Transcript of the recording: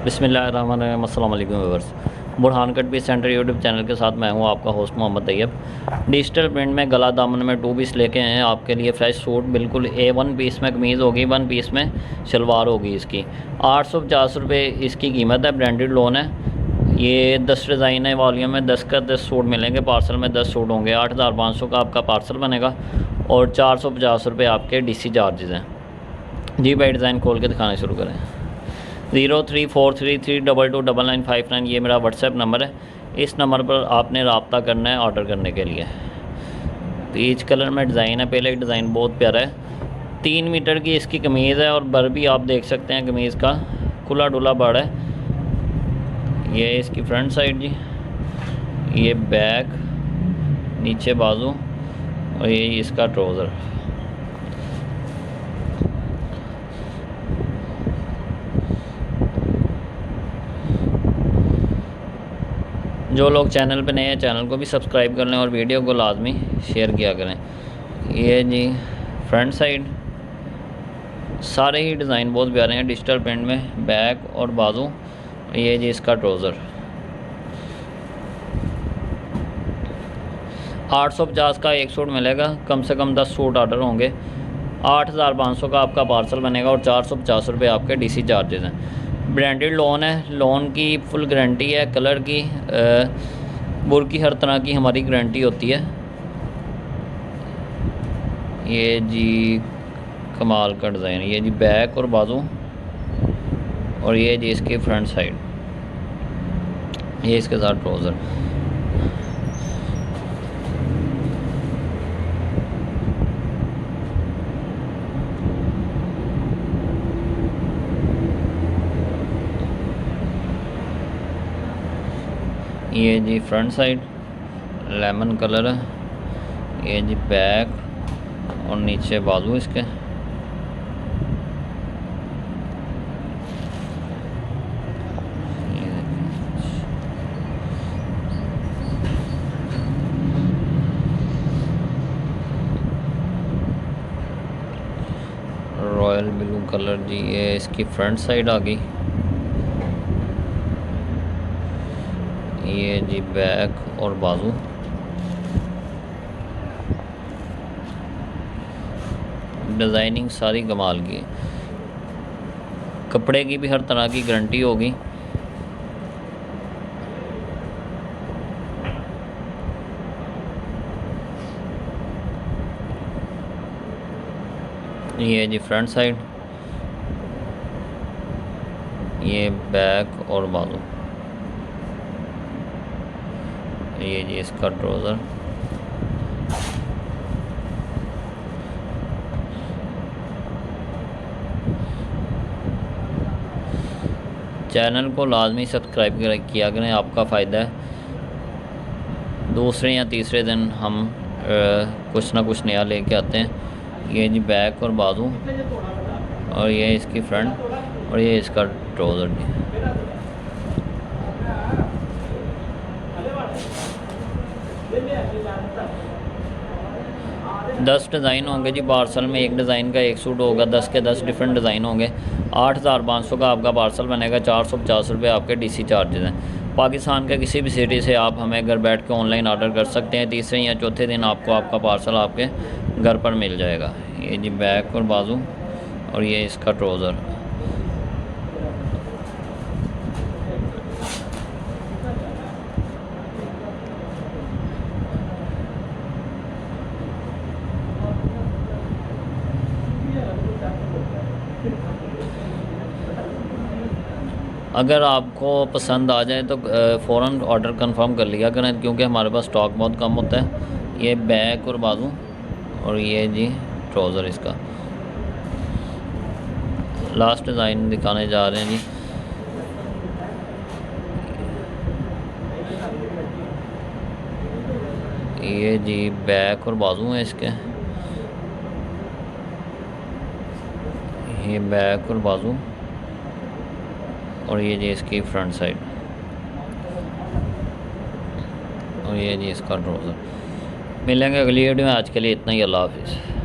बिस्मिल्लाहिर्रहमानिर्रहीम। अस्सलाम वालेकुम viewers, Burhan cut piece centre YouTube channel के साथ मैं हूं आपका host Mohammad Tayyab. Digital print में गला दामन में 2 पीस लेके आए हैं आपके लिए फ्रेश सूट। बिल्कुल A1 पीस में कमीज़ होगी, 1 पीस में शलवार होगी। इसकी 850 रुपये इसकी कीमत है। ब्रांडेड लोन है। ये 10 डिज़ाइन है, वॉल्यूम में 10 का 10 सूट मिलेंगे। पार्सल में 10 सूट होंगे। 8500 का आपका पार्सल बनेगा और 450 रुपये आपके DC चार्जेज़ हैं। जी भाई, डिज़ाइन खोल के दिखाना शुरू करें। 0343322959 ये मेरा व्हाट्सएप नंबर है। इस नंबर पर आपने रब्ता करना है ऑर्डर करने के लिए। पीच कलर में डिज़ाइन है। पहले एक डिज़ाइन बहुत प्यारा है। 3 मीटर की इसकी कमीज़ है और बर भी आप देख सकते हैं कमीज़ का खुला डुला बड़ है। ये इसकी फ्रंट साइड जी, ये बैक, नीचे बाजू और ये इसका ट्राउज़र। जो लोग चैनल पे नए हैं चैनल को भी सब्सक्राइब कर लें और वीडियो को लाजमी शेयर किया करें। ये जी फ्रंट साइड, सारे ही डिज़ाइन बहुत प्यारे हैं डिजिटल प्रिंट में। बैक और बाजू, ये जी इसका ट्राउज़र। 850 का एक सूट मिलेगा। कम से कम 10 सूट ऑर्डर होंगे। 8500 का आपका पार्सल बनेगा और 450 रुपये आपके DC चार्जेज़ हैं। ब्रांडेड लोन है। लोन की फुल गारंटी है। कलर की, बुर की, हर तरह की हमारी गारंटी होती है। ये जी कमाल का डिज़ाइन, ये जी बैक और बाजू और ये जी इसकी फ्रंट साइड, ये इसके साथ ट्राउज़र। ये जी फ्रंट साइड लेमन कलर है। ये जी बैक और नीचे बाजू इसके। रॉयल ब्लू कलर जी, ये इसकी फ्रंट साइड आ गई। ये जी बैक और बाजू। डिज़ाइनिंग सारी कमाल की है। कपड़े की भी हर तरह की गारंटी होगी। ये जी फ्रंट साइड, ये बैक और बाजू, ये जी इसका ट्राउज़र। चैनल को लाजमी सब्सक्राइब किया करें, आपका फ़ायदा है। दूसरे या तीसरे दिन हम कुछ ना कुछ नया लेके आते हैं। ये जी बैक और बाजू और ये इसकी फ्रंट और ये इसका ट्राउज़र जी। दस डिज़ाइन होंगे जी पार्सल में। एक डिज़ाइन का एक सूट होगा। 10 के 10 डिफरेंट डिज़ाइन होंगे। 8500 का आपका पार्सल बनेगा। 450 रुपये आपके DC चार्जेज़ हैं। पाकिस्तान के किसी भी सिटी से आप हमें घर बैठ के ऑनलाइन ऑर्डर कर सकते हैं। तीसरे या चौथे दिन आपको आपका पार्सल आपके घर पर मिल जाएगा। ये जी बैक और बाजू और ये इसका ट्राउज़र। अगर आपको पसंद आ जाए तो फ़ौरन ऑर्डर कंफर्म कर लिया करें, क्योंकि हमारे पास स्टॉक बहुत कम होता है। ये बैक और बाजू और ये जी ट्राउज़र इसका। लास्ट डिज़ाइन दिखाने जा रहे हैं जी। ये जी बैक और बाजू है इसके। ये बैक और बाजू और ये जी इसकी फ्रंट साइड और ये जी इसका ट्राउज़र। मिलेंगे अगली वीडियो में। आज के लिए इतना ही। अल्लाह हाफिज़।